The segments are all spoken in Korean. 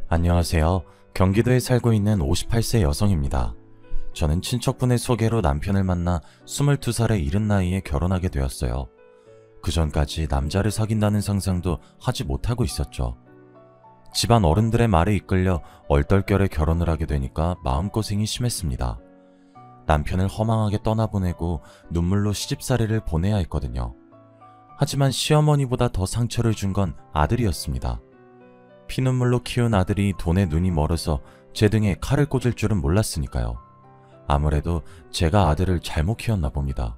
안녕하세요. 경기도에 살고 있는 58세 여성입니다. 저는 친척분의 소개로 남편을 만나 22살의 이른 나이에 결혼하게 되었어요. 그 전까지 남자를 사귄다는 상상도 하지 못하고 있었죠. 집안 어른들의 말에 이끌려 얼떨결에 결혼을 하게 되니까 마음고생이 심했습니다. 남편을 허망하게 떠나보내고 눈물로 시집살이를 보내야 했거든요. 하지만 시어머니보다 더 상처를 준 건 아들이었습니다. 피눈물로 키운 아들이 돈에 눈이 멀어서 제 등에 칼을 꽂을 줄은 몰랐으니까요. 아무래도 제가 아들을 잘못 키웠나 봅니다.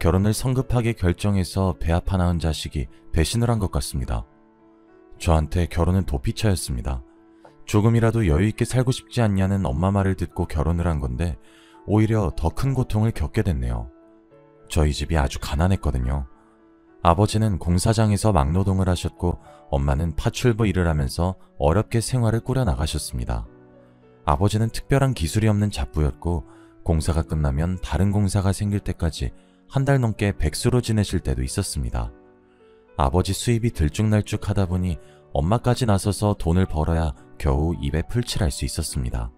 결혼을 성급하게 결정해서 배 아파 낳은 자식이 배신을 한 것 같습니다. 저한테 결혼은 도피처였습니다. 조금이라도 여유있게 살고 싶지 않냐는 엄마 말을 듣고 결혼을 한 건데 오히려 더 큰 고통을 겪게 됐네요. 저희 집이 아주 가난했거든요. 아버지는 공사장에서 막노동을 하셨고 엄마는 파출부 일을 하면서 어렵게 생활을 꾸려나가셨습니다. 아버지는 특별한 기술이 없는 잡부였고 공사가 끝나면 다른 공사가 생길 때까지 한 달 넘게 백수로 지내실 때도 있었습니다. 아버지 수입이 들쭉날쭉하다 보니 엄마까지 나서서 돈을 벌어야 겨우 입에 풀칠할 수 있었습니다.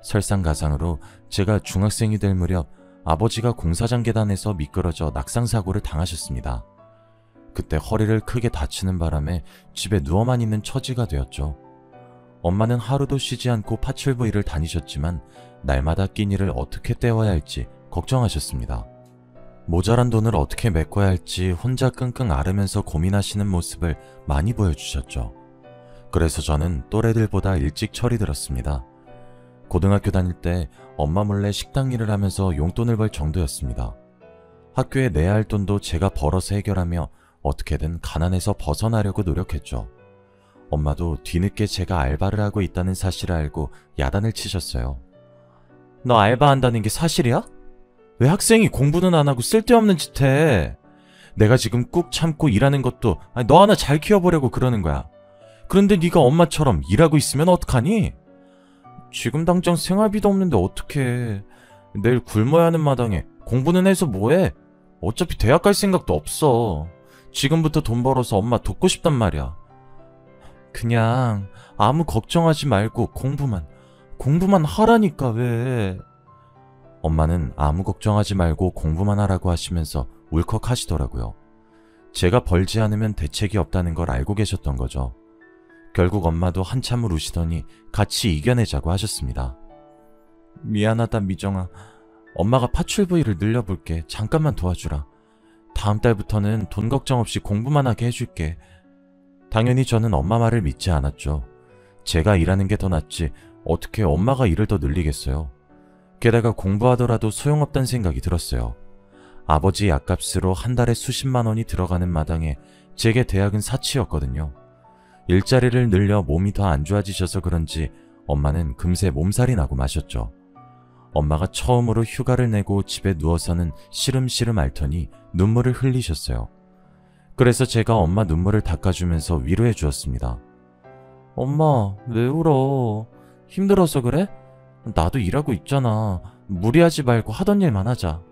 설상가상으로 제가 중학생이 될 무렵 아버지가 공사장 계단에서 미끄러져 낙상사고를 당하셨습니다. 그때 허리를 크게 다치는 바람에 집에 누워만 있는 처지가 되었죠. 엄마는 하루도 쉬지 않고 파출부 일을 다니셨지만 날마다 끼니를 어떻게 때워야 할지 걱정하셨습니다. 모자란 돈을 어떻게 메꿔야 할지 혼자 끙끙 앓으면서 고민하시는 모습을 많이 보여주셨죠. 그래서 저는 또래들보다 일찍 철이 들었습니다. 고등학교 다닐 때 엄마 몰래 식당 일을 하면서 용돈을 벌 정도였습니다. 학교에 내야 할 돈도 제가 벌어서 해결하며 어떻게든 가난에서 벗어나려고 노력했죠. 엄마도 뒤늦게 제가 알바를 하고 있다는 사실을 알고 야단을 치셨어요. 너 알바한다는 게 사실이야? 왜 학생이 공부는 안 하고 쓸데없는 짓 해? 내가 지금 꾹 참고 일하는 것도 너 하나 잘 키워보려고 그러는 거야. 그런데 네가 엄마처럼 일하고 있으면 어떡하니? 지금 당장 생활비도 없는데 어떡해. 내일 굶어야 하는 마당에 공부는 해서 뭐해? 어차피 대학 갈 생각도 없어. 지금부터 돈 벌어서 엄마 돕고 싶단 말이야. 그냥 아무 걱정하지 말고 공부만 하라니까 왜. 엄마는 아무 걱정하지 말고 공부만 하라고 하시면서 울컥하시더라고요. 제가 벌지 않으면 대책이 없다는 걸 알고 계셨던 거죠. 결국 엄마도 한참을 우시더니 같이 이겨내자고 하셨습니다. 미안하다 미정아. 엄마가 파출부 일을 늘려볼게. 잠깐만 도와주라. 다음 달부터는 돈 걱정 없이 공부만 하게 해줄게. 당연히 저는 엄마 말을 믿지 않았죠. 제가 일하는 게 더 낫지 어떻게 엄마가 일을 더 늘리겠어요. 게다가 공부하더라도 소용없다는 생각이 들었어요. 아버지 약값으로 한 달에 수십만 원이 들어가는 마당에 제게 대학은 사치였거든요. 일자리를 늘려 몸이 더 안 좋아지셔서 그런지 엄마는 금세 몸살이 나고 마셨죠. 엄마가 처음으로 휴가를 내고 집에 누워서는 시름시름 앓더니 눈물을 흘리셨어요. 그래서 제가 엄마 눈물을 닦아주면서 위로해 주었습니다. 엄마, 왜 울어? 힘들어서 그래? 나도 일하고 있잖아. 무리하지 말고 하던 일만 하자.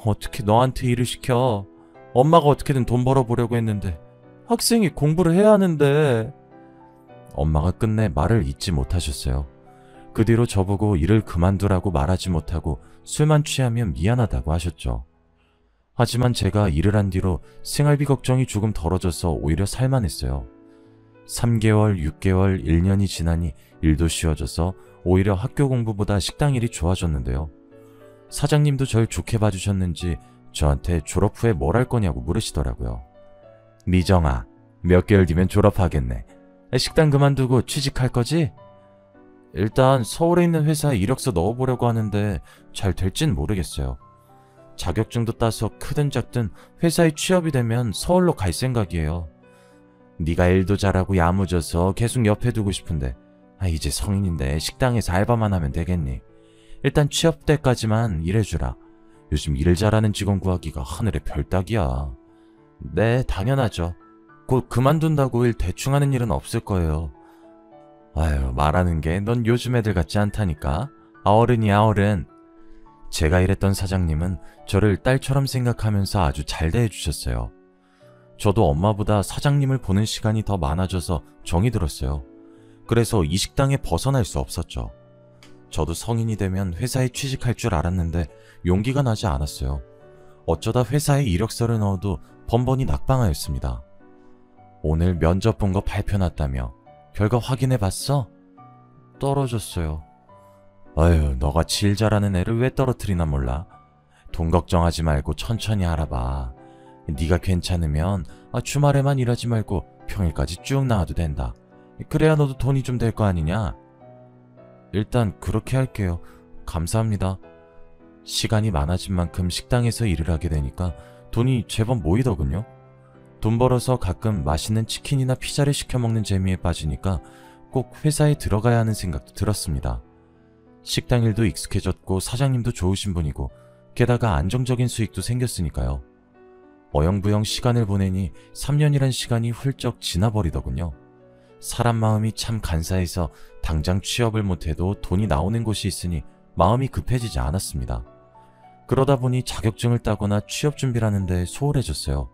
어떻게 너한테 일을 시켜? 엄마가 어떻게든 돈 벌어보려고 했는데 학생이 공부를 해야 하는데. 엄마가 끝내 말을 잇지 못하셨어요. 그 뒤로 저보고 일을 그만두라고 말하지 못하고 술만 취하면 미안하다고 하셨죠. 하지만 제가 일을 한 뒤로 생활비 걱정이 조금 덜어져서 오히려 살만했어요. 3개월, 6개월, 1년이 지나니 일도 쉬워져서 오히려 학교 공부보다 식당 일이 좋아졌는데요. 사장님도 절 좋게 봐주셨는지 저한테 졸업 후에 뭘 할 거냐고 물으시더라고요. 미정아, 몇 개월 뒤면 졸업하겠네. 식당 그만두고 취직할 거지? 일단 서울에 있는 회사에 이력서 넣어보려고 하는데 잘 될진 모르겠어요. 자격증도 따서 크든 작든 회사에 취업이 되면 서울로 갈 생각이에요. 네가 일도 잘하고 야무져서 계속 옆에 두고 싶은데 이제 성인인데 식당에서 알바만 하면 되겠니? 일단 취업 때까지만 일해주라. 요즘 일 잘하는 직원 구하기가 하늘의 별 따기야. 네, 당연하죠. 곧 그만둔다고 일 대충 하는 일은 없을 거예요. 아유, 말하는 게 넌 요즘 애들 같지 않다니까. 어른이야 어른. 제가 일했던 사장님은 저를 딸처럼 생각하면서 아주 잘 대해주셨어요. 저도 엄마보다 사장님을 보는 시간이 더 많아져서 정이 들었어요. 그래서 이 식당에 벗어날 수 없었죠. 저도 성인이 되면 회사에 취직할 줄 알았는데 용기가 나지 않았어요. 어쩌다 회사에 이력서를 넣어도 번번이 낙방하였습니다. 오늘 면접 본 거 발표났다며 결과 확인해봤어? 떨어졌어요. 아유, 너같이 일 잘하는 애를 왜 떨어뜨리나 몰라. 돈 걱정하지 말고 천천히 알아봐. 네가 괜찮으면 주말에만 일하지 말고 평일까지 쭉 나와도 된다. 그래야 너도 돈이 좀 될 거 아니냐? 일단 그렇게 할게요. 감사합니다. 시간이 많아진 만큼 식당에서 일을 하게 되니까 돈이 제법 모이더군요. 돈 벌어서 가끔 맛있는 치킨이나 피자를 시켜 먹는 재미에 빠지니까 꼭 회사에 들어가야 하는 생각도 들었습니다. 식당 일도 익숙해졌고 사장님도 좋으신 분이고 게다가 안정적인 수익도 생겼으니까요. 어영부영 시간을 보내니 3년이란 시간이 훌쩍 지나버리더군요. 사람 마음이 참 간사해서 당장 취업을 못해도 돈이 나오는 곳이 있으니 마음이 급해지지 않았습니다. 그러다 보니 자격증을 따거나 취업 준비를 하는데 소홀해졌어요.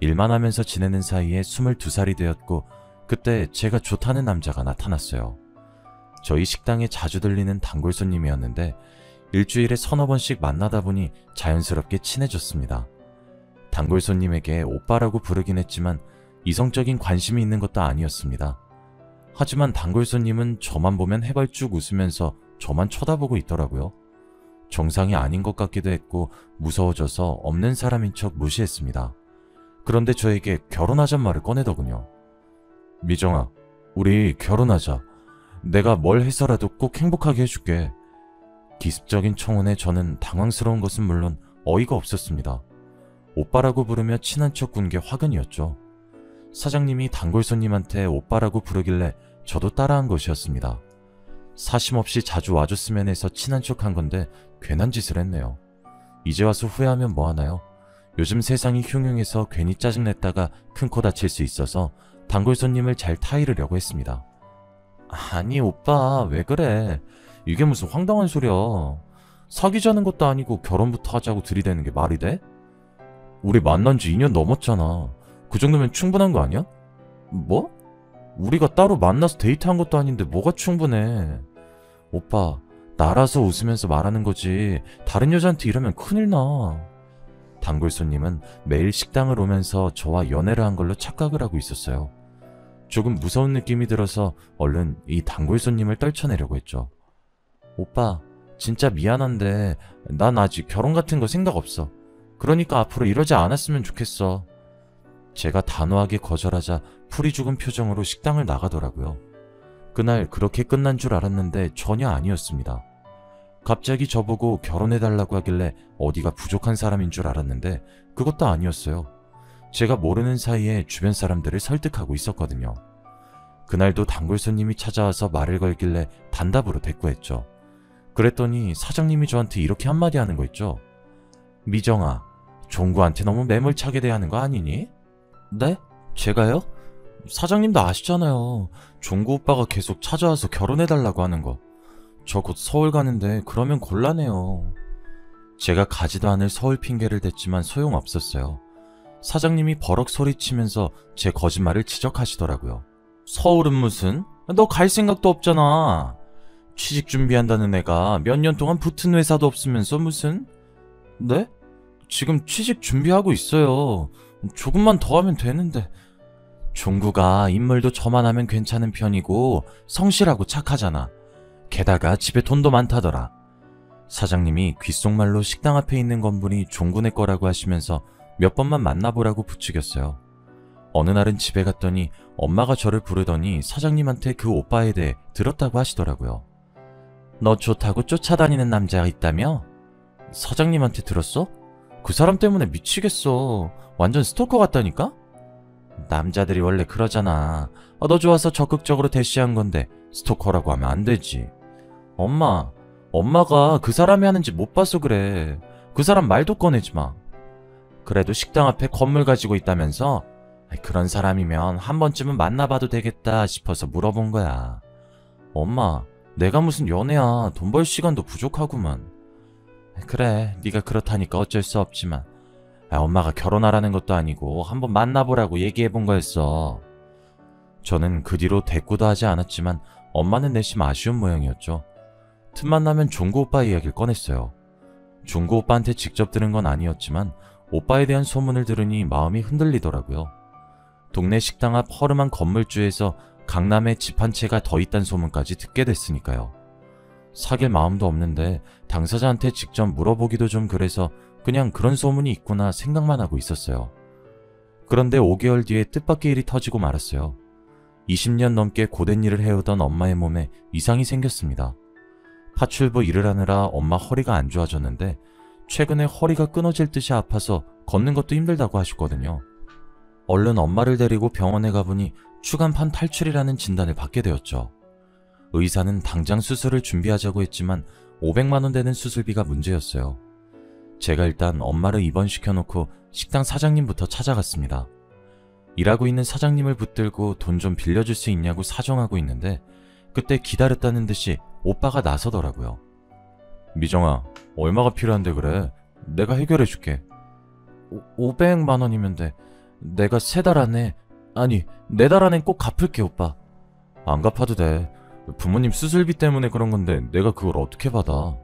일만 하면서 지내는 사이에 22살이 되었고 그때 제가 좋다는 남자가 나타났어요. 저희 식당에 자주 들리는 단골 손님이었는데 일주일에 서너 번씩 만나다 보니 자연스럽게 친해졌습니다. 단골 손님에게 오빠라고 부르긴 했지만 이성적인 관심이 있는 것도 아니었습니다. 하지만 단골 손님은 저만 보면 해발쭉 웃으면서 저만 쳐다보고 있더라고요. 정상이 아닌 것 같기도 했고 무서워져서 없는 사람인 척 무시했습니다. 그런데 저에게 결혼하잔 말을 꺼내더군요. 미정아, 우리 결혼하자. 내가 뭘 해서라도 꼭 행복하게 해줄게. 기습적인 청혼에 저는 당황스러운 것은 물론 어이가 없었습니다. 오빠라고 부르며 친한 척 군 게 화근이었죠. 사장님이 단골 손님한테 오빠라고 부르길래 저도 따라한 것이었습니다. 사심없이 자주 와줬으면 해서 친한 척 한 건데 괜한 짓을 했네요. 이제 와서 후회하면 뭐하나요? 요즘 세상이 흉흉해서 괜히 짜증냈다가 큰 코 다칠 수 있어서 단골 손님을 잘 타이르려고 했습니다. 아니 오빠 왜 그래? 이게 무슨 황당한 소리야. 사귀자는 것도 아니고 결혼부터 하자고 들이대는 게 말이 돼? 우리 만난 지 2년 넘었잖아. 그 정도면 충분한 거 아니야? 뭐? 우리가 따로 만나서 데이트한 것도 아닌데 뭐가 충분해. 오빠, 나라서 웃으면서 말하는 거지 다른 여자한테 이러면 큰일 나. 단골 손님은 매일 식당을 오면서 저와 연애를 한 걸로 착각을 하고 있었어요. 조금 무서운 느낌이 들어서 얼른 이 단골 손님을 떨쳐내려고 했죠. 오빠, 진짜 미안한데 난 아직 결혼 같은 거 생각 없어. 그러니까 앞으로 이러지 않았으면 좋겠어. 제가 단호하게 거절하자 풀이 죽은 표정으로 식당을 나가더라고요. 그날 그렇게 끝난 줄 알았는데 전혀 아니었습니다. 갑자기 저보고 결혼해달라고 하길래 어디가 부족한 사람인 줄 알았는데 그것도 아니었어요. 제가 모르는 사이에 주변 사람들을 설득하고 있었거든요. 그날도 단골 손님이 찾아와서 말을 걸길래 단답으로 대꾸했죠. 그랬더니 사장님이 저한테 이렇게 한마디 하는 거 있죠. 미정아, 종구한테 너무 매몰차게 대하는 거 아니니? 네? 제가요? 사장님도 아시잖아요. 종구 오빠가 계속 찾아와서 결혼해달라고 하는 거. 저 곧 서울 가는데 그러면 곤란해요. 제가 가지도 않을 서울 핑계를 댔지만 소용없었어요. 사장님이 버럭 소리치면서 제 거짓말을 지적하시더라고요. 서울은 무슨? 너 갈 생각도 없잖아. 취직 준비한다는 애가 몇 년 동안 붙은 회사도 없으면서 무슨? 네? 지금 취직 준비하고 있어요. 조금만 더 하면 되는데. 종구가 인물도 저만 하면 괜찮은 편이고 성실하고 착하잖아. 게다가 집에 돈도 많다더라. 사장님이 귓속말로 식당 앞에 있는 건물이 종구네 거라고 하시면서 몇 번만 만나보라고 부추겼어요. 어느 날은 집에 갔더니 엄마가 저를 부르더니 사장님한테 그 오빠에 대해 들었다고 하시더라고요. 너 좋다고 쫓아다니는 남자가 있다며? 사장님한테 들었어? 그 사람 때문에 미치겠어. 완전 스토커 같다니까? 남자들이 원래 그러잖아. 너 좋아서 적극적으로 대시한 건데 스토커라고 하면 안 되지. 엄마가 그 사람이 하는지 못 봐서 그래. 그 사람 말도 꺼내지 마. 그래도 식당 앞에 건물 가지고 있다면서? 그런 사람이면 한 번쯤은 만나봐도 되겠다 싶어서 물어본 거야. 엄마, 내가 무슨 연애야. 돈 벌 시간도 부족하구만. 그래, 네가 그렇다니까 어쩔 수 없지만 엄마가 결혼하라는 것도 아니고 한번 만나보라고 얘기해본 거였어. 저는 그 뒤로 대꾸도 하지 않았지만 엄마는 내심 아쉬운 모양이었죠. 틈만 나면 종구 오빠 이야기를 꺼냈어요. 종구 오빠한테 직접 들은 건 아니었지만 오빠에 대한 소문을 들으니 마음이 흔들리더라고요. 동네 식당 앞 허름한 건물주에서 강남에 집 한 채가 더 있다는 소문까지 듣게 됐으니까요. 사귈 마음도 없는데 당사자한테 직접 물어보기도 좀 그래서 그냥 그런 소문이 있구나 생각만 하고 있었어요. 그런데 5개월 뒤에 뜻밖의 일이 터지고 말았어요. 20년 넘게 고된 일을 해오던 엄마의 몸에 이상이 생겼습니다. 파출부 일을 하느라 엄마 허리가 안 좋아졌는데 최근에 허리가 끊어질 듯이 아파서 걷는 것도 힘들다고 하셨거든요. 얼른 엄마를 데리고 병원에 가보니 추간판 탈출이라는 진단을 받게 되었죠. 의사는 당장 수술을 준비하자고 했지만 500만 원 되는 수술비가 문제였어요. 제가 일단 엄마를 입원시켜놓고 식당 사장님부터 찾아갔습니다. 일하고 있는 사장님을 붙들고 돈 좀 빌려줄 수 있냐고 사정하고 있는데 그때 기다렸다는 듯이 오빠가 나서더라고요. 미정아, 얼마가 필요한데 그래? 내가 해결해줄게. 500만 원이면 돼. 내가 3달 안에, 아니 4달 안엔 꼭 갚을게 오빠. 안 갚아도 돼. 부모님 수술비 때문에 그런 건데 내가 그걸 어떻게 받아?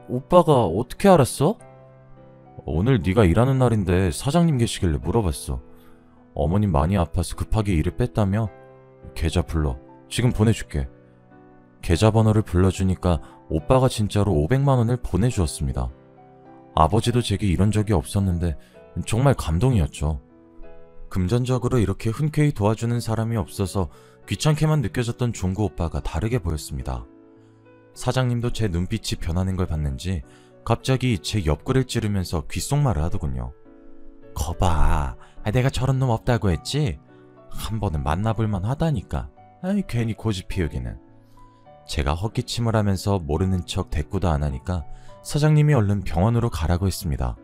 오빠가 어떻게 알았어? 오늘 네가 일하는 날인데 사장님 계시길래 물어봤어. 어머님 많이 아파서 급하게 일을 뺐다며? 계좌 불러. 지금 보내줄게. 계좌번호를 불러주니까 오빠가 진짜로 500만 원을 보내주었습니다. 아버지도 제게 이런 적이 없었는데 정말 감동이었죠. 금전적으로 이렇게 흔쾌히 도와주는 사람이 없어서 귀찮게만 느껴졌던 종구 오빠가 다르게 보였습니다. 사장님도 제 눈빛이 변하는 걸 봤는지 갑자기 제 옆구리를 찌르면서 귓속말을 하더군요. 거봐, 내가 저런 놈 없다고 했지? 한 번은 만나볼만 하다니까. 아이, 괜히 고집 피우기는. 제가 헛기침을 하면서 모르는 척 대꾸도 안 하니까 사장님이 얼른 병원으로 가라고 했습니다.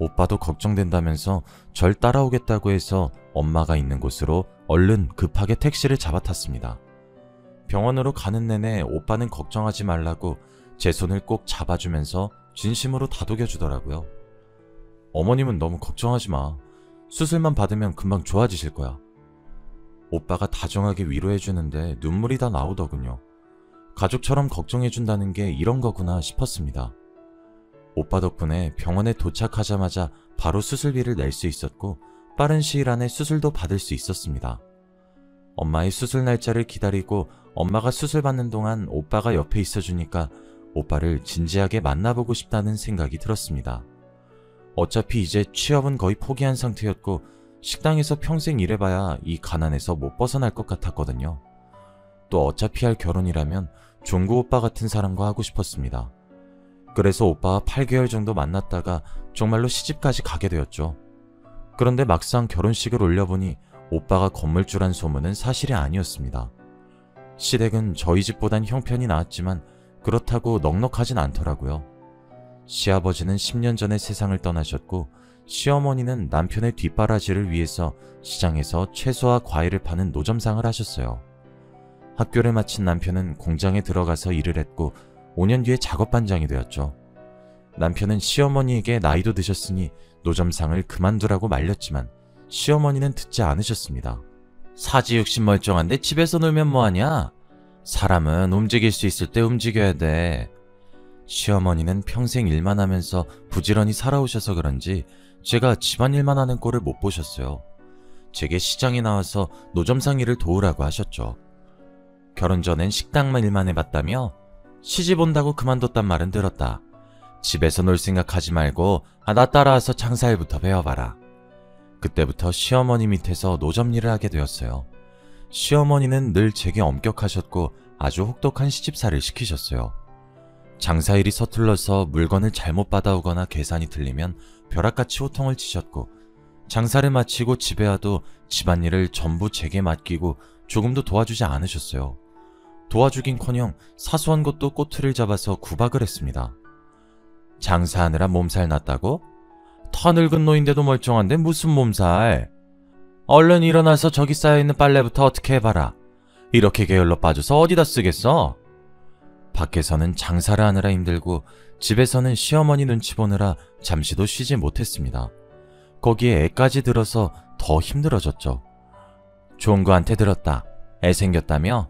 오빠도 걱정된다면서 절 따라오겠다고 해서 엄마가 있는 곳으로 얼른 급하게 택시를 잡아탔습니다. 병원으로 가는 내내 오빠는 걱정하지 말라고 제 손을 꼭 잡아주면서 진심으로 다독여주더라고요. 어머님은 너무 걱정하지 마. 수술만 받으면 금방 좋아지실 거야. 오빠가 다정하게 위로해주는데 눈물이 다 나오더군요. 가족처럼 걱정해준다는 게 이런 거구나 싶었습니다. 오빠 덕분에 병원에 도착하자마자 바로 수술비를 낼 수 있었고 빠른 시일 안에 수술도 받을 수 있었습니다. 엄마의 수술 날짜를 기다리고 엄마가 수술 받는 동안 오빠가 옆에 있어주니까 오빠를 진지하게 만나보고 싶다는 생각이 들었습니다. 어차피 이제 취업은 거의 포기한 상태였고 식당에서 평생 일해봐야 이 가난에서 못 벗어날 것 같았거든요. 또 어차피 할 결혼이라면 종구 오빠 같은 사람과 하고 싶었습니다. 그래서 오빠와 8개월 정도 만났다가 정말로 시집까지 가게 되었죠. 그런데 막상 결혼식을 올려보니 오빠가 건물주란 소문은 사실이 아니었습니다. 시댁은 저희 집보단 형편이 나았지만 그렇다고 넉넉하진 않더라고요. 시아버지는 10년 전에 세상을 떠나셨고 시어머니는 남편의 뒷바라지를 위해서 시장에서 채소와 과일을 파는 노점상을 하셨어요. 학교를 마친 남편은 공장에 들어가서 일을 했고 5년 뒤에 작업반장이 되었죠. 남편은 시어머니에게 나이도 드셨으니 노점상을 그만두라고 말렸지만 시어머니는 듣지 않으셨습니다. 사지육신 멀쩡한데 집에서 놀면 뭐하냐? 사람은 움직일 수 있을 때 움직여야 돼. 시어머니는 평생 일만 하면서 부지런히 살아오셔서 그런지 제가 집안일만 하는 꼴을 못 보셨어요. 제게 시장에 나와서 노점상 일을 도우라고 하셨죠. 결혼 전엔 식당만 일만 해봤다며? 시집 온다고 그만뒀단 말은 들었다. 집에서 놀 생각하지 말고 나 따라와서 장사일부터 배워봐라. 그때부터 시어머니 밑에서 노점 일을 하게 되었어요. 시어머니는 늘 제게 엄격하셨고 아주 혹독한 시집살이를 시키셨어요. 장사일이 서툴러서 물건을 잘못 받아오거나 계산이 틀리면 벼락같이 호통을 치셨고 장사를 마치고 집에 와도 집안일을 전부 제게 맡기고 조금도 도와주지 않으셨어요. 도와주긴커녕 사소한 것도 꼬투리를 잡아서 구박을 했습니다. 장사하느라 몸살 났다고? 터 늙은 노인데도 멀쩡한데 무슨 몸살? 얼른 일어나서 저기 쌓여있는 빨래부터 어떻게 해봐라. 이렇게 게을러 빠져서 어디다 쓰겠어? 밖에서는 장사를 하느라 힘들고 집에서는 시어머니 눈치 보느라 잠시도 쉬지 못했습니다. 거기에 애까지 들어서 더 힘들어졌죠. 종구한테 들었다. 애 생겼다며?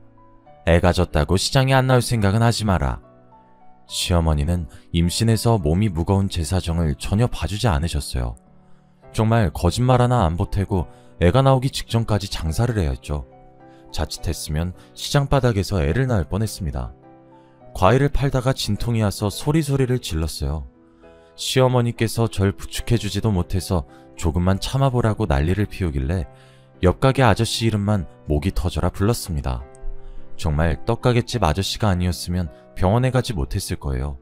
애 가졌다고 시장에 안 나올 생각은 하지 마라. 시어머니는 임신해서 몸이 무거운 제 사정을 전혀 봐주지 않으셨어요. 정말 거짓말 하나 안 보태고 애가 나오기 직전까지 장사를 해야 했죠. 자칫했으면 시장 바닥에서 애를 낳을 뻔했습니다. 과일을 팔다가 진통이 와서 소리소리를 질렀어요. 시어머니께서 절 부축해주지도 못해서 조금만 참아보라고 난리를 피우길래 옆 가게 아저씨 이름만 목이 터져라 불렀습니다. 정말 떡가게집 아저씨가 아니었으면 병원에 가지 못했을 거예요.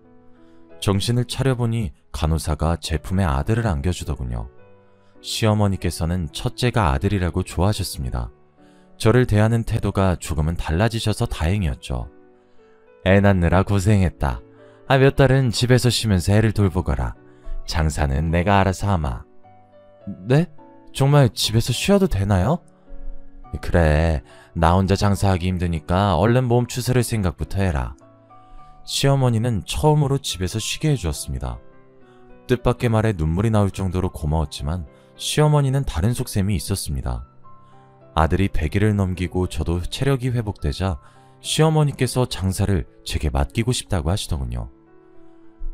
정신을 차려보니 간호사가 제품에 아들을 안겨주더군요. 시어머니께서는 첫째가 아들이라고 좋아하셨습니다. 저를 대하는 태도가 조금은 달라지셔서 다행이었죠. 애 낳느라 고생했다. 몇 달은 집에서 쉬면서 애를 돌보거라. 장사는 내가 알아서 하마. 네? 정말 집에서 쉬어도 되나요? 그래, 나 혼자 장사하기 힘드니까 얼른 몸 추스를 생각부터 해라. 시어머니는 처음으로 집에서 쉬게 해주었습니다. 뜻밖의 말에 눈물이 나올 정도로 고마웠지만 시어머니는 다른 속셈이 있었습니다. 아들이 100일을 넘기고 저도 체력이 회복되자 시어머니께서 장사를 제게 맡기고 싶다고 하시더군요.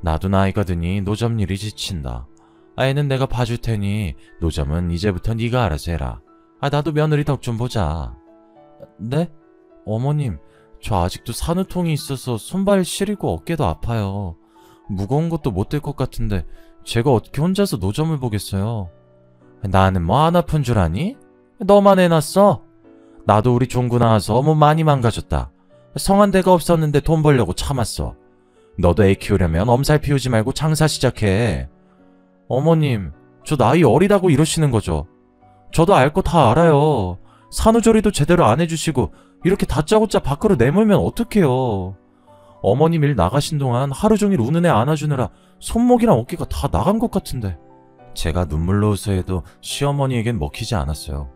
나도 나이가 드니 노점 일이 지친다. 애는 내가 봐줄 테니 노점은 이제부터 네가 알아서 해라. 나도 며느리 덕 좀 보자. 네? 어머님, 저 아직도 산후통이 있어서 손발 시리고 어깨도 아파요. 무거운 것도 못 들 것 같은데 제가 어떻게 혼자서 노점을 보겠어요. 나는 뭐 안 아픈 줄 아니? 너만 해놨어? 나도 우리 종구 나와서 몸 많이 망가졌다. 성한 데가 없었는데 돈 벌려고 참았어. 너도 애 키우려면 엄살 피우지 말고 장사 시작해. 어머님, 저 나이 어리다고 이러시는 거죠? 저도 알 거 다 알아요. 산후조리도 제대로 안 해주시고 이렇게 다짜고짜 밖으로 내몰면 어떡해요. 어머님 일 나가신 동안 하루 종일 우는 애 안아주느라 손목이랑 어깨가 다 나간 것 같은데. 제가 눈물로 웃어해도 시어머니에겐 먹히지 않았어요.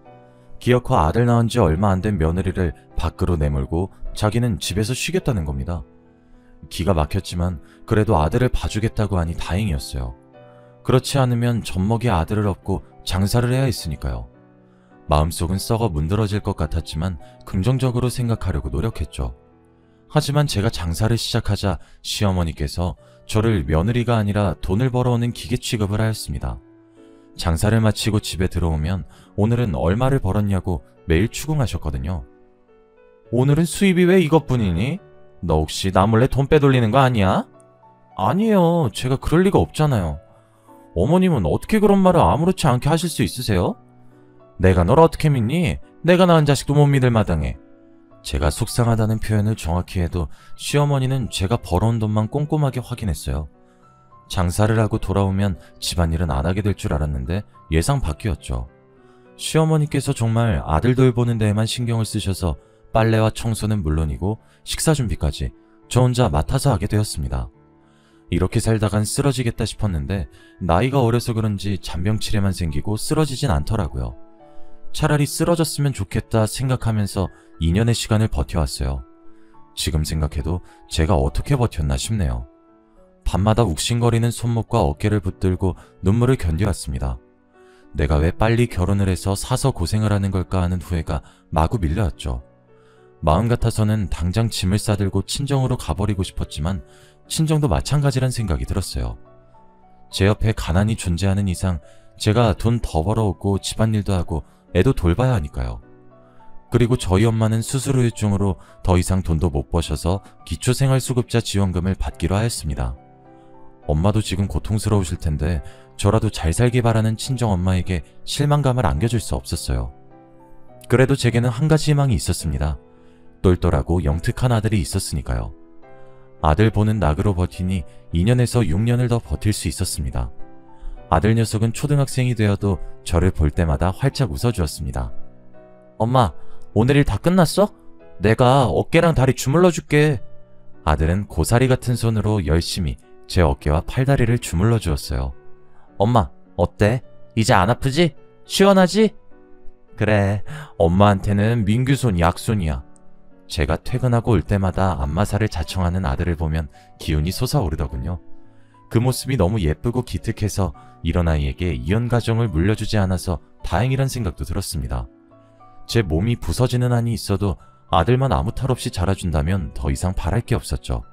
기어코 아들 낳은 지 얼마 안 된 며느리를 밖으로 내몰고 자기는 집에서 쉬겠다는 겁니다. 기가 막혔지만 그래도 아들을 봐주겠다고 하니 다행이었어요. 그렇지 않으면 젖먹이 아들을 업고 장사를 해야 했으니까요. 마음속은 썩어 문드러질 것 같았지만 긍정적으로 생각하려고 노력했죠. 하지만 제가 장사를 시작하자 시어머니께서 저를 며느리가 아니라 돈을 벌어오는 기계 취급을 하였습니다. 장사를 마치고 집에 들어오면 오늘은 얼마를 벌었냐고 매일 추궁하셨거든요. 오늘은 수입이 왜 이것뿐이니? 너 혹시 나 몰래 돈 빼돌리는 거 아니야? 아니에요. 제가 그럴 리가 없잖아요. 어머님은 어떻게 그런 말을 아무렇지 않게 하실 수 있으세요? 내가 널 어떻게 믿니? 내가 낳은 자식도 못 믿을 마당에. 제가 속상하다는 표현을 정확히 해도 시어머니는 제가 벌어온 돈만 꼼꼼하게 확인했어요. 장사를 하고 돌아오면 집안일은 안 하게 될 줄 알았는데 예상 밖이었죠. 시어머니께서 정말 아들 돌보는 데에만 신경을 쓰셔서 빨래와 청소는 물론이고 식사 준비까지 저 혼자 맡아서 하게 되었습니다. 이렇게 살다간 쓰러지겠다 싶었는데 나이가 어려서 그런지 잔병치레만 생기고 쓰러지진 않더라고요. 차라리 쓰러졌으면 좋겠다 생각하면서 2년의 시간을 버텨왔어요. 지금 생각해도 제가 어떻게 버텼나 싶네요. 밤마다 욱신거리는 손목과 어깨를 붙들고 눈물을 견뎌왔습니다. 내가 왜 빨리 결혼을 해서 사서 고생을 하는 걸까 하는 후회가 마구 밀려왔죠. 마음 같아서는 당장 짐을 싸들고 친정으로 가버리고 싶었지만 친정도 마찬가지란 생각이 들었어요. 제 옆에 가난이 존재하는 이상 제가 돈 더 벌어오고 집안일도 하고 애도 돌봐야 하니까요. 그리고 저희 엄마는 수술 후유증으로 더 이상 돈도 못 버셔서 기초생활수급자 지원금을 받기로 하였습니다. 엄마도 지금 고통스러우실 텐데 저라도 잘 살길 바라는 친정엄마에게 실망감을 안겨줄 수 없었어요. 그래도 제게는 한 가지 희망이 있었습니다. 똘똘하고 영특한 아들이 있었으니까요. 아들 보는 낙으로 버티니 2년에서 6년을 더 버틸 수 있었습니다. 아들 녀석은 초등학생이 되어도 저를 볼 때마다 활짝 웃어주었습니다. 엄마, 오늘 일 다 끝났어? 내가 어깨랑 다리 주물러 줄게. 아들은 고사리 같은 손으로 열심히 제 어깨와 팔다리를 주물러 주었어요. 엄마, 어때? 이제 안 아프지? 시원하지? 그래, 엄마한테는 민규손 약손이야. 제가 퇴근하고 올 때마다 안마사를 자청하는 아들을 보면 기운이 솟아오르더군요. 그 모습이 너무 예쁘고 기특해서 이런 아이에게 이혼 가정을 물려주지 않아서 다행이란 생각도 들었습니다. 제 몸이 부서지는 한이 있어도 아들만 아무 탈 없이 자라준다면 더 이상 바랄 게 없었죠.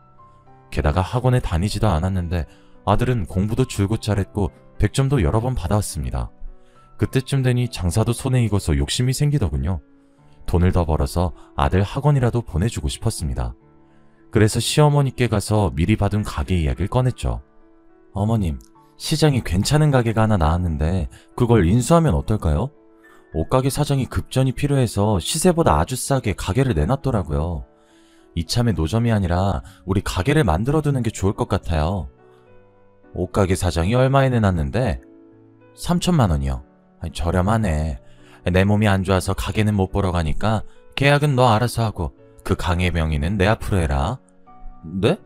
게다가 학원에 다니지도 않았는데 아들은 공부도 줄곧 잘했고 100점도 여러 번 받아왔습니다. 그때쯤 되니 장사도 손에 익어서 욕심이 생기더군요. 돈을 더 벌어서 아들 학원이라도 보내주고 싶었습니다. 그래서 시어머니께 가서 미리 받은 가게 이야기를 꺼냈죠. 어머님, 시장에 괜찮은 가게가 하나 나왔는데 그걸 인수하면 어떨까요? 옷가게 사장이 급전이 필요해서 시세보다 아주 싸게 가게를 내놨더라고요. 이참에 노점이 아니라 우리 가게를 만들어두는 게 좋을 것 같아요. 옷가게 사장이 얼마에 내놨는데? 3천만 원이요. 저렴하네. 내 몸이 안 좋아서 가게는 못 보러 가니까 계약은 너 알아서 하고 그 강의 명의는 내 앞으로 해라. 네?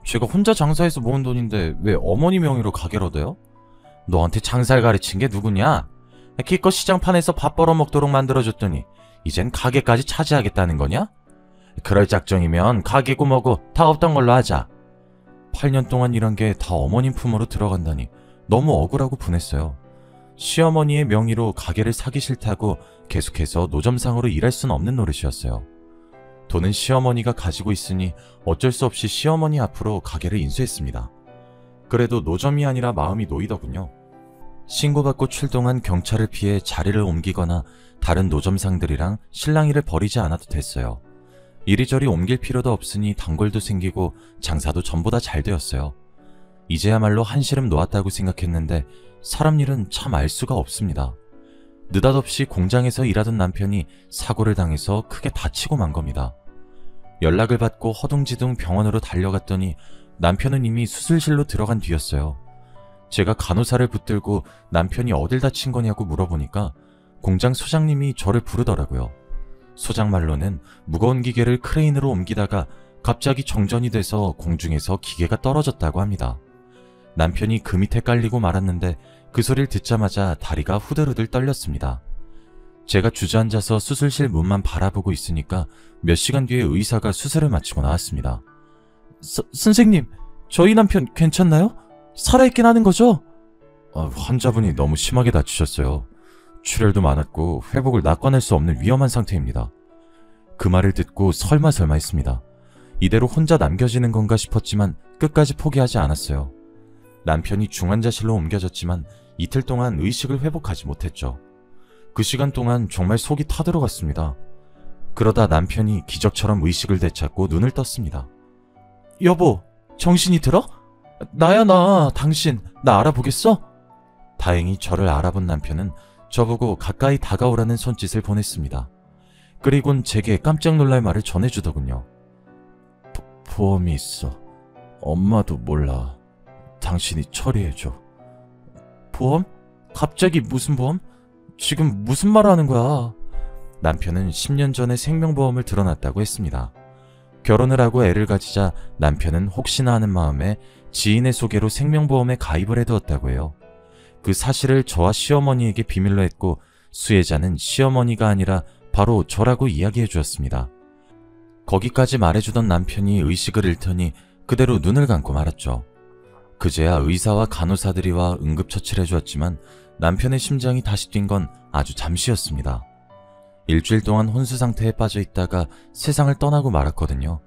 제가 혼자 장사해서 모은 돈인데 왜 어머니 명의로 가게를 얻어요? 너한테 장사를 가르친 게 누구냐? 기껏 시장판에서 밥 벌어먹도록 만들어줬더니 이젠 가게까지 차지하겠다는 거냐? 그럴 작정이면 가게고 뭐고 다 없던 걸로 하자. 8년 동안 이런 게 다 어머님 품으로 들어간다니 너무 억울하고 분했어요. 시어머니의 명의로 가게를 사기 싫다고 계속해서 노점상으로 일할 순 없는 노릇이었어요. 돈은 시어머니가 가지고 있으니 어쩔 수 없이 시어머니 앞으로 가게를 인수했습니다. 그래도 노점이 아니라 마음이 놓이더군요. 신고받고 출동한 경찰을 피해 자리를 옮기거나 다른 노점상들이랑 실랑이를 벌이지 않아도 됐어요. 이리저리 옮길 필요도 없으니 단골도 생기고 장사도 전보다 잘 되었어요. 이제야말로 한시름 놓았다고 생각했는데 사람 일은 참 알 수가 없습니다. 느닷없이 공장에서 일하던 남편이 사고를 당해서 크게 다치고 만 겁니다. 연락을 받고 허둥지둥 병원으로 달려갔더니 남편은 이미 수술실로 들어간 뒤였어요. 제가 간호사를 붙들고 남편이 어딜 다친 거냐고 물어보니까 공장 소장님이 저를 부르더라고요. 소장 말로는 무거운 기계를 크레인으로 옮기다가 갑자기 정전이 돼서 공중에서 기계가 떨어졌다고 합니다. 남편이 그 밑에 깔리고 말았는데 그 소리를 듣자마자 다리가 후들후들 떨렸습니다. 제가 주저앉아서 수술실 문만 바라보고 있으니까 몇 시간 뒤에 의사가 수술을 마치고 나왔습니다. 선생님, 저희 남편 괜찮나요? 살아있긴 하는 거죠? 환자분이 너무 심하게 다치셨어요. 출혈도 많았고 회복을 낚아낼 수 없는 위험한 상태입니다. 그 말을 듣고 설마 했습니다. 이대로 혼자 남겨지는 건가 싶었지만 끝까지 포기하지 않았어요. 남편이 중환자실로 옮겨졌지만 이틀 동안 의식을 회복하지 못했죠. 그 시간 동안 정말 속이 타들어갔습니다. 그러다 남편이 기적처럼 의식을 되찾고 눈을 떴습니다. 여보, 정신이 들어? 나야 나, 당신, 나 알아보겠어? 다행히 저를 알아본 남편은 저보고 가까이 다가오라는 손짓을 보냈습니다. 그리곤 제게 깜짝 놀랄 말을 전해주더군요. 보험이 있어. 엄마도 몰라. 당신이 처리해줘. 보험? 갑자기 무슨 보험? 지금 무슨 말을 하는 거야? 남편은 10년 전에 생명보험을 들어놨다고 했습니다. 결혼을 하고 애를 가지자 남편은 혹시나 하는 마음에 지인의 소개로 생명보험에 가입을 해두었다고 해요. 그 사실을 저와 시어머니에게 비밀로 했고 수혜자는 시어머니가 아니라 바로 저라고 이야기해 주었습니다. 거기까지 말해주던 남편이 의식을 잃더니 그대로 눈을 감고 말았죠. 그제야 의사와 간호사들이 와 응급처치를 해주었지만 남편의 심장이 다시 뛴 건 아주 잠시였습니다. 일주일 동안 혼수 상태에 빠져 있다가 세상을 떠나고 말았거든요.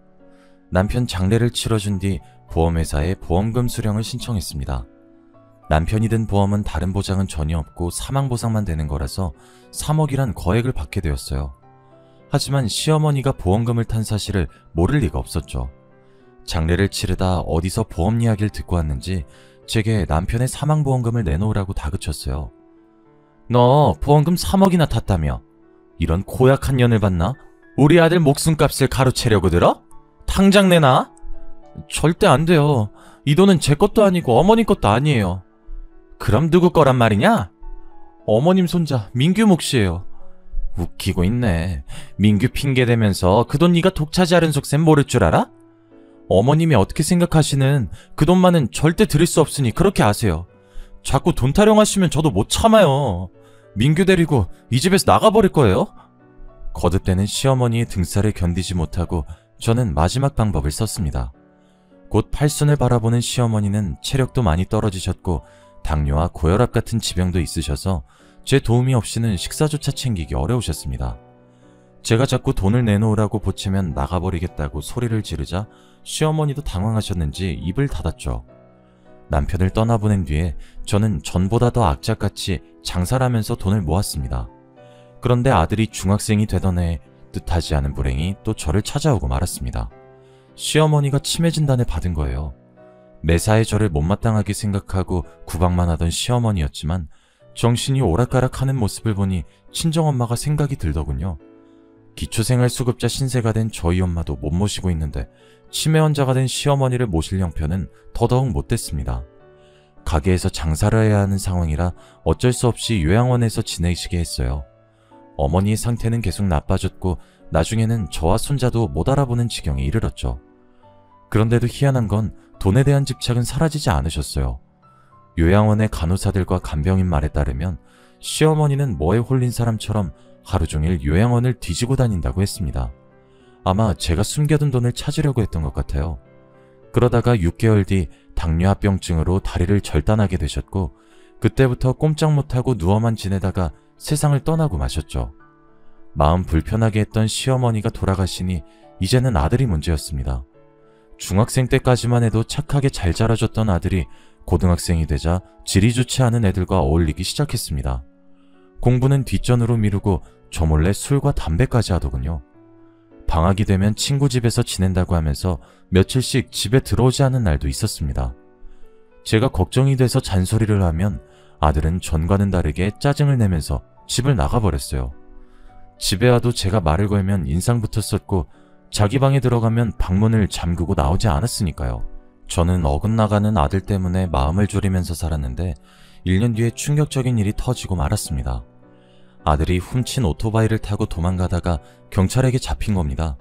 남편 장례를 치러준 뒤 보험회사에 보험금 수령을 신청했습니다. 남편이 든 보험은 다른 보장은 전혀 없고 사망보상만 되는 거라서 3억이란 거액을 받게 되었어요. 하지만 시어머니가 보험금을 탄 사실을 모를 리가 없었죠. 장례를 치르다 어디서 보험 이야기를 듣고 왔는지 제게 남편의 사망보험금을 내놓으라고 다그쳤어요. 너 보험금 3억이나 탔다며? 이런 고약한 년을 봤나? 우리 아들 목숨값을 가로채려고 들어? 당장 내놔? 절대 안 돼요. 이 돈은 제 것도 아니고 어머님 것도 아니에요. 그럼 누구 거란 말이냐? 어머님 손자 민규 몫이에요. 웃기고 있네. 민규 핑계대면서 그 돈 네가 독차지하려는 속셈 모를 줄 알아? 어머님이 어떻게 생각하시는 그 돈만은 절대 드릴 수 없으니 그렇게 아세요. 자꾸 돈 타령하시면 저도 못 참아요. 민규 데리고 이 집에서 나가버릴 거예요? 거듭대는 시어머니의 등살을 견디지 못하고 저는 마지막 방법을 썼습니다. 곧 팔순을 바라보는 시어머니는 체력도 많이 떨어지셨고 당뇨와 고혈압 같은 지병도 있으셔서 제 도움이 없이는 식사조차 챙기기 어려우셨습니다. 제가 자꾸 돈을 내놓으라고 보채면 나가버리겠다고 소리를 지르자 시어머니도 당황하셨는지 입을 닫았죠. 남편을 떠나보낸 뒤에 저는 전보다 더 악착같이 장사를 하면서 돈을 모았습니다. 그런데 아들이 중학생이 되던 해에 뜻하지 않은 불행이 또 저를 찾아오고 말았습니다. 시어머니가 치매 진단을 받은 거예요. 매사에 저를 못마땅하게 생각하고 구박만 하던 시어머니였지만 정신이 오락가락하는 모습을 보니 친정엄마가 생각이 들더군요. 기초생활수급자 신세가 된 저희 엄마도 못 모시고 있는데 치매 환자가 된 시어머니를 모실 형편은 더더욱 못됐습니다. 가게에서 장사를 해야 하는 상황이라 어쩔 수 없이 요양원에서 지내시게 했어요. 어머니의 상태는 계속 나빠졌고 나중에는 저와 손자도 못 알아보는 지경에 이르렀죠. 그런데도 희한한 건 돈에 대한 집착은 사라지지 않으셨어요. 요양원의 간호사들과 간병인 말에 따르면 시어머니는 뭐에 홀린 사람처럼 하루 종일 요양원을 뒤지고 다닌다고 했습니다. 아마 제가 숨겨둔 돈을 찾으려고 했던 것 같아요. 그러다가 6개월 뒤 당뇨합병증으로 다리를 절단하게 되셨고 그때부터 꼼짝 못하고 누워만 지내다가 세상을 떠나고 마셨죠. 마음 불편하게 했던 시어머니가 돌아가시니 이제는 아들이 문제였습니다. 중학생 때까지만 해도 착하게 잘 자라줬던 아들이 고등학생이 되자 질이 좋지 않은 애들과 어울리기 시작했습니다. 공부는 뒷전으로 미루고 저 몰래 술과 담배까지 하더군요. 방학이 되면 친구 집에서 지낸다고 하면서 며칠씩 집에 들어오지 않은 날도 있었습니다. 제가 걱정이 돼서 잔소리를 하면 아들은 전과는 다르게 짜증을 내면서 집을 나가버렸어요. 집에 와도 제가 말을 걸면 인상부터 썼고 자기 방에 들어가면 방문을 잠그고 나오지 않았으니까요. 저는 어긋나가는 아들 때문에 마음을 졸이면서 살았는데 1년 뒤에 충격적인 일이 터지고 말았습니다. 아들이 훔친 오토바이를 타고 도망가다가 경찰에게 잡힌 겁니다.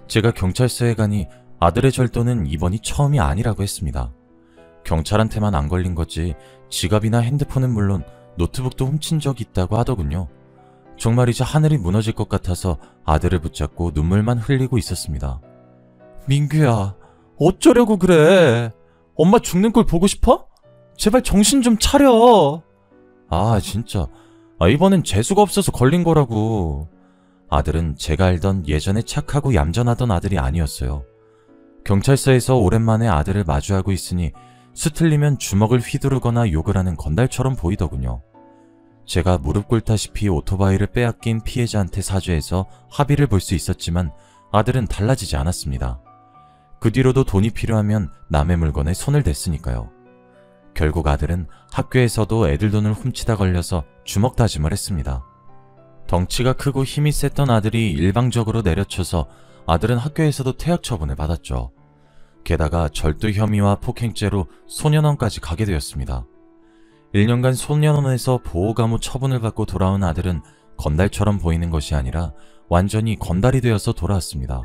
제가 경찰서에 가니 아들의 절도는 이번이 처음이 아니라고 했습니다. 경찰한테만 안 걸린 거지 지갑이나 핸드폰은 물론 노트북도 훔친 적이 있다고 하더군요. 정말 이제 하늘이 무너질 것 같아서 아들을 붙잡고 눈물만 흘리고 있었습니다. 민규야, 어쩌려고 그래? 엄마 죽는 걸 보고 싶어? 제발 정신 좀 차려. 아, 진짜. 이번엔 재수가 없어서 걸린 거라고. 아들은 제가 알던 예전에 착하고 얌전하던 아들이 아니었어요. 경찰서에서 오랜만에 아들을 마주하고 있으니 수틀리면 주먹을 휘두르거나 욕을 하는 건달처럼 보이더군요. 제가 무릎 꿇다시피 오토바이를 빼앗긴 피해자한테 사죄해서 합의를 볼 수 있었지만 아들은 달라지지 않았습니다. 그 뒤로도 돈이 필요하면 남의 물건에 손을 댔으니까요. 결국 아들은 학교에서도 애들 돈을 훔치다 걸려서 주먹 다짐을 했습니다. 덩치가 크고 힘이 셌던 아들이 일방적으로 내려쳐서 아들은 학교에서도 퇴학 처분을 받았죠. 게다가 절도 혐의와 폭행죄로 소년원까지 가게 되었습니다. 1년간 소년원에서 보호감호 처분을 받고 돌아온 아들은 건달처럼 보이는 것이 아니라 완전히 건달이 되어서 돌아왔습니다.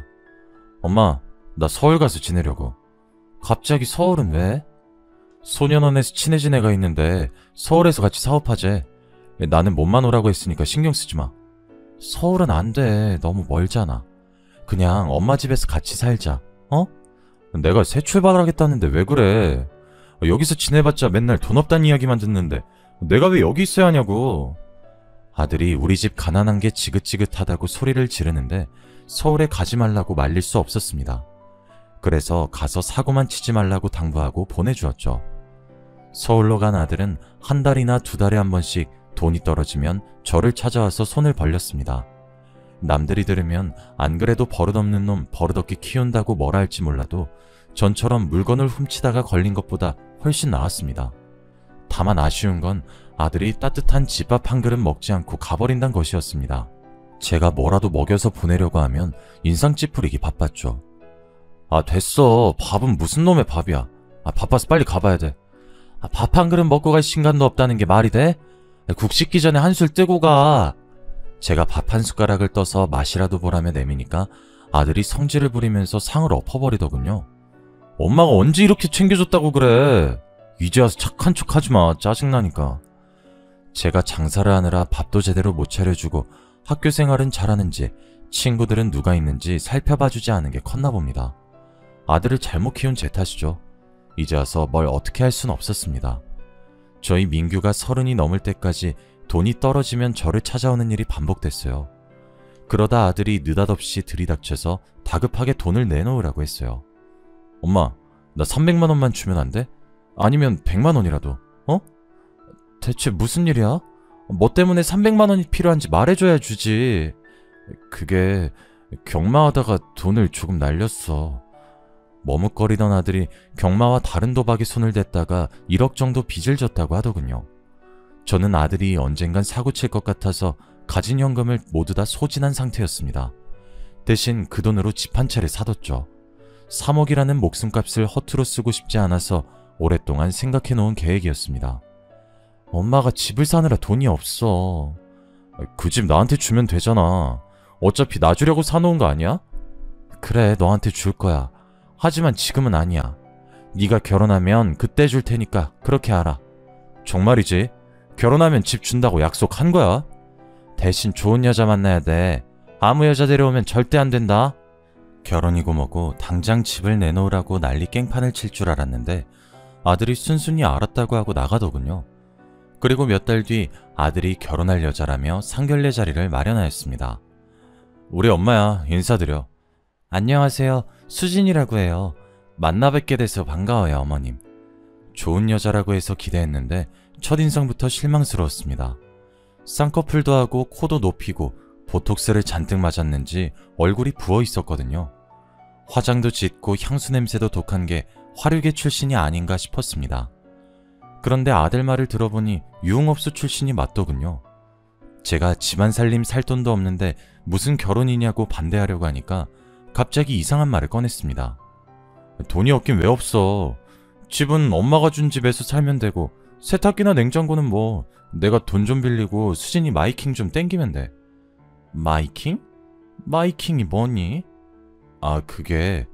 엄마, 나 서울 가서 지내려고. 갑자기 서울은 왜? 소년원에서 친해진 애가 있는데 서울에서 같이 사업하재. 나는 몸만 오라고 했으니까 신경 쓰지 마. 서울은 안 돼. 너무 멀잖아. 그냥 엄마 집에서 같이 살자. 어? 내가 새 출발하겠다는데 왜 그래? 여기서 지내봤자 맨날 돈 없다는 이야기만 듣는데 내가 왜 여기 있어야 하냐고. 아들이 우리 집 가난한 게 지긋지긋하다고 소리를 지르는데 서울에 가지 말라고 말릴 수 없었습니다. 그래서 가서 사고만 치지 말라고 당부하고 보내주었죠. 서울로 간 아들은 한 달이나 두 달에 한 번씩 돈이 떨어지면 저를 찾아와서 손을 벌렸습니다. 남들이 들으면 안 그래도 버릇없는 놈 버릇없게 키운다고 뭐라 할지 몰라도 전처럼 물건을 훔치다가 걸린 것보다 훨씬 나았습니다. 다만 아쉬운 건 아들이 따뜻한 집밥 한 그릇 먹지 않고 가버린다는 것이었습니다. 제가 뭐라도 먹여서 보내려고 하면 인상 찌푸리기 바빴죠. 아, 됐어. 밥은 무슨 놈의 밥이야. 바빠서 빨리 가봐야 돼. 밥 한 그릇 먹고 갈 신간도 없다는 게 말이 돼? 국 식기 전에 한술 뜨고 가. 제가 밥 한 숟가락을 떠서 맛이라도 보라며 내미니까 아들이 성질을 부리면서 상을 엎어버리더군요. 엄마가 언제 이렇게 챙겨줬다고 그래. 이제 와서 착한 척 하지마. 짜증나니까. 제가 장사를 하느라 밥도 제대로 못 차려주고 학교 생활은 잘하는지 친구들은 누가 있는지 살펴봐주지 않은 게 컸나 봅니다. 아들을 잘못 키운 제 탓이죠. 이제 와서 뭘 어떻게 할 순 없었습니다. 저희 민규가 30이 넘을 때까지 돈이 떨어지면 저를 찾아오는 일이 반복됐어요. 그러다 아들이 느닷없이 들이닥쳐서 다급하게 돈을 내놓으라고 했어요. 엄마, 나 300만 원만 주면 안 돼? 아니면 100만 원이라도, 어? 대체 무슨 일이야? 뭐 때문에 300만 원이 필요한지 말해줘야 주지. 그게 경마하다가 돈을 조금 날렸어. 머뭇거리던 아들이 경마와 다른 도박에 손을 댔다가 1억 정도 빚을 졌다고 하더군요. 저는 아들이 언젠간 사고 칠 것 같아서 가진 현금을 모두 다 소진한 상태였습니다. 대신 그 돈으로 집 한 채를 사뒀죠. 3억이라는 목숨값을 허투루 쓰고 싶지 않아서 오랫동안 생각해 놓은 계획이었습니다. 엄마가 집을 사느라 돈이 없어. 그 집 나한테 주면 되잖아. 어차피 나 주려고 사놓은 거 아니야? 그래, 너한테 줄 거야. 하지만 지금은 아니야. 네가 결혼하면 그때 줄 테니까 그렇게 알아. 정말이지? 결혼하면 집 준다고 약속한 거야? 대신 좋은 여자 만나야 돼. 아무 여자 데려오면 절대 안 된다. 결혼이고 뭐고 당장 집을 내놓으라고 난리 깽판을 칠 줄 알았는데 아들이 순순히 알았다고 하고 나가더군요. 그리고 몇 달 뒤 아들이 결혼할 여자라며 상견례 자리를 마련하였습니다. 우리 엄마야, 인사드려. 안녕하세요, 수진이라고 해요. 만나 뵙게 돼서 반가워요, 어머님. 좋은 여자라고 해서 기대했는데 첫인상부터 실망스러웠습니다. 쌍꺼풀도 하고 코도 높이고 보톡스를 잔뜩 맞았는지 얼굴이 부어 있었거든요. 화장도 짙고 향수 냄새도 독한 게 화류계 출신이 아닌가 싶었습니다. 그런데 아들 말을 들어보니 유흥업소 출신이 맞더군요. 제가 집안 살림 살 돈도 없는데 무슨 결혼이냐고 반대하려고 하니까 갑자기 이상한 말을 꺼냈습니다. 돈이 없긴 왜 없어. 집은 엄마가 준 집에서 살면 되고 세탁기나 냉장고는 뭐 내가 돈 좀 빌리고 수진이 마이킹 좀 땡기면 돼. 마이킹? 마이킹이 뭐니? 아, 그게...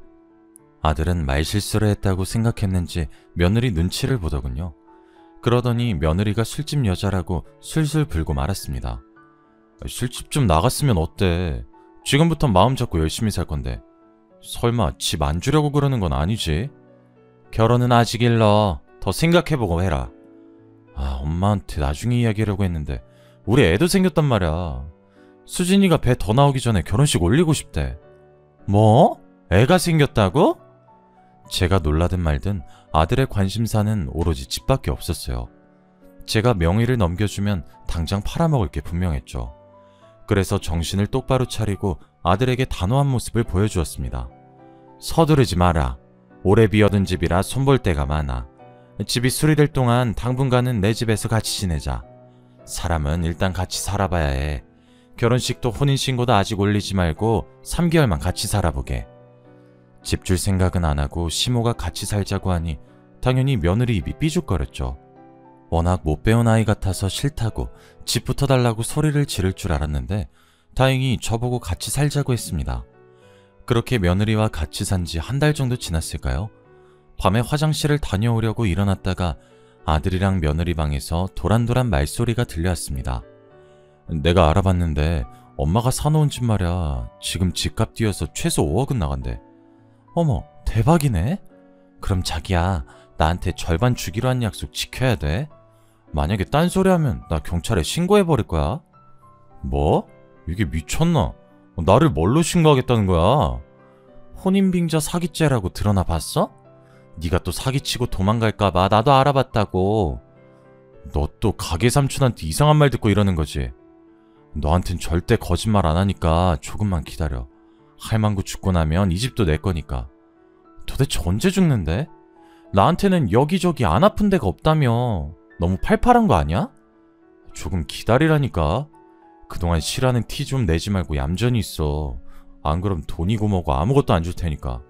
아들은 말실수를 했다고 생각했는지 며느리 눈치를 보더군요. 그러더니 며느리가 술집 여자라고 술술 불고 말았습니다. 술집 좀 나갔으면 어때? 지금부터 마음 잡고 열심히 살 건데. 설마 집 안 주려고 그러는 건 아니지? 결혼은 아직 일러. 더 생각해보고 해라. 아, 엄마한테 나중에 이야기하려고 했는데 우리 애도 생겼단 말이야. 수진이가 배 더 나오기 전에 결혼식 올리고 싶대. 뭐? 애가 생겼다고? 제가 놀라든 말든 아들의 관심사는 오로지 집밖에 없었어요. 제가 명의를 넘겨주면 당장 팔아먹을 게 분명했죠. 그래서 정신을 똑바로 차리고 아들에게 단호한 모습을 보여주었습니다. 서두르지 마라. 오래 비어둔 집이라 손볼 데가 많아. 집이 수리될 동안 당분간은 내 집에서 같이 지내자. 사람은 일단 같이 살아봐야 해. 결혼식도 혼인신고도 아직 올리지 말고 3개월만 같이 살아보게. 집 줄 생각은 안 하고 시모가 같이 살자고 하니 당연히 며느리 입이 삐죽거렸죠. 워낙 못 배운 아이 같아서 싫다고 집부터 달라고 소리를 지를 줄 알았는데 다행히 저보고 같이 살자고 했습니다. 그렇게 며느리와 같이 산 지 한 달 정도 지났을까요? 밤에 화장실을 다녀오려고 일어났다가 아들이랑 며느리 방에서 도란도란 말소리가 들려왔습니다. 내가 알아봤는데 엄마가 사놓은 집 말이야. 지금 집값 뛰어서 최소 5억은 나간대. 어머, 대박이네? 그럼 자기야, 나한테 절반 주기로 한 약속 지켜야 돼. 만약에 딴소리 하면 나 경찰에 신고해버릴 거야. 뭐? 이게 미쳤나? 나를 뭘로 신고하겠다는 거야? 혼인빙자 사기죄라고 드러나 봤어? 네가 또 사기치고 도망갈까봐 나도 알아봤다고. 너 또 가게 삼촌한테 이상한 말 듣고 이러는 거지? 너한텐 절대 거짓말 안 하니까 조금만 기다려. 할망구 죽고 나면 이 집도 내 거니까. 도대체 언제 죽는데? 나한테는 여기저기 안 아픈 데가 없다며. 너무 팔팔한 거 아니야? 조금 기다리라니까. 그동안 싫어하는 티 좀 내지 말고 얌전히 있어. 안 그럼 돈이고 뭐고 아무것도 안 줄 테니까.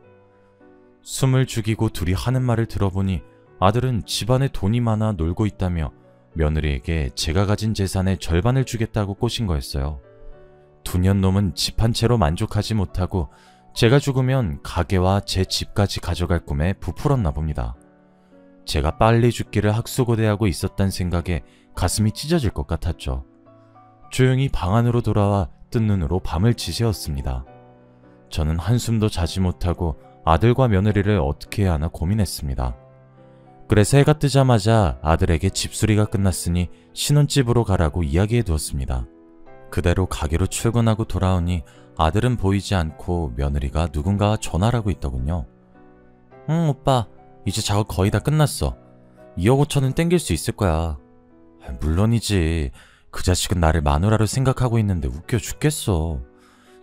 숨을 죽이고 둘이 하는 말을 들어보니 아들은 집안에 돈이 많아 놀고 있다며 며느리에게 제가 가진 재산의 절반을 주겠다고 꼬신 거였어요. 두년놈은 집 한 채로 만족하지 못하고 제가 죽으면 가게와 제 집까지 가져갈 꿈에 부풀었나 봅니다. 제가 빨리 죽기를 학수고대하고 있었단 생각에 가슴이 찢어질 것 같았죠. 조용히 방 안으로 돌아와 뜬 눈으로 밤을 지새웠습니다. 저는 한숨도 자지 못하고 아들과 며느리를 어떻게 해야 하나 고민했습니다. 그래서 해가 뜨자마자 아들에게 집수리가 끝났으니 신혼집으로 가라고 이야기해 두었습니다. 그대로 가게로 출근하고 돌아오니 아들은 보이지 않고 며느리가 누군가와 전화를 하고 있더군요. 응, 오빠. 이제 작업 거의 다 끝났어. 2억 5천은 땡길 수 있을 거야. 물론이지. 그 자식은 나를 마누라로 생각하고 있는데 웃겨 죽겠어.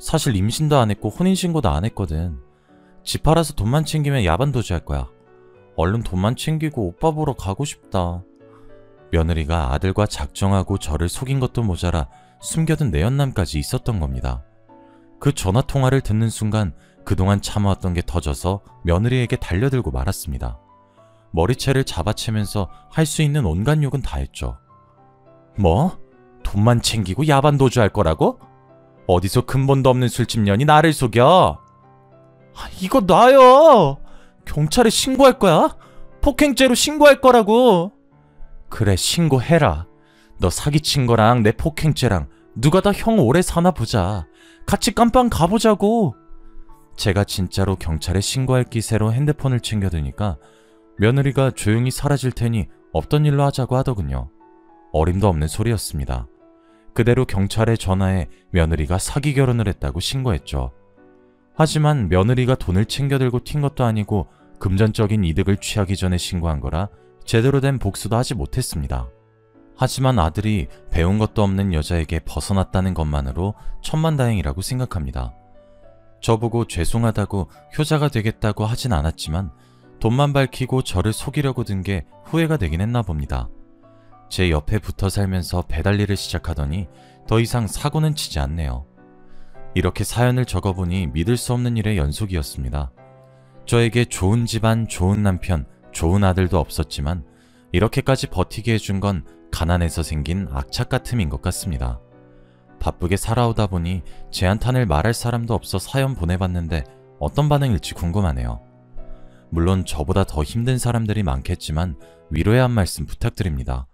사실 임신도 안 했고 혼인신고도 안 했거든. 집 팔아서 돈만 챙기면 야반 도주할 거야. 얼른 돈만 챙기고 오빠 보러 가고 싶다. 며느리가 아들과 작정하고 저를 속인 것도 모자라 숨겨둔 내연남까지 있었던 겁니다. 그 전화통화를 듣는 순간 그동안 참아왔던 게 터져서 며느리에게 달려들고 말았습니다. 머리채를 잡아채면서 할 수 있는 온갖 욕은 다 했죠. 뭐? 돈만 챙기고 야반 도주할 거라고? 어디서 근본도 없는 술집년이 나를 속여? 이거 놔요! 경찰에 신고할 거야? 폭행죄로 신고할 거라고! 그래, 신고해라. 너 사기친 거랑 내 폭행죄랑 누가 더 형 오래 사나 보자. 같이 깜빵 가보자고. 제가 진짜로 경찰에 신고할 기세로 핸드폰을 챙겨드니까 며느리가 조용히 사라질 테니 없던 일로 하자고 하더군요. 어림도 없는 소리였습니다. 그대로 경찰에 전화해 며느리가 사기 결혼을 했다고 신고했죠. 하지만 며느리가 돈을 챙겨들고 튄 것도 아니고 금전적인 이득을 취하기 전에 신고한 거라 제대로 된 복수도 하지 못했습니다. 하지만 아들이 배운 것도 없는 여자에게 벗어났다는 것만으로 천만다행이라고 생각합니다. 저보고 죄송하다고 효자가 되겠다고 하진 않았지만 돈만 밝히고 저를 속이려고 든 게 후회가 되긴 했나 봅니다. 제 옆에 붙어 살면서 배달 일을 시작하더니 더 이상 사고는 치지 않네요. 이렇게 사연을 적어보니 믿을 수 없는 일의 연속이었습니다. 저에게 좋은 집안, 좋은 남편, 좋은 아들도 없었지만 이렇게까지 버티게 해준 건 가난해서 생긴 악착 같음인 것 같습니다. 바쁘게 살아오다 보니 제 한탄을 말할 사람도 없어 사연 보내봤는데 어떤 반응일지 궁금하네요. 물론 저보다 더 힘든 사람들이 많겠지만 위로의 한 말씀 부탁드립니다.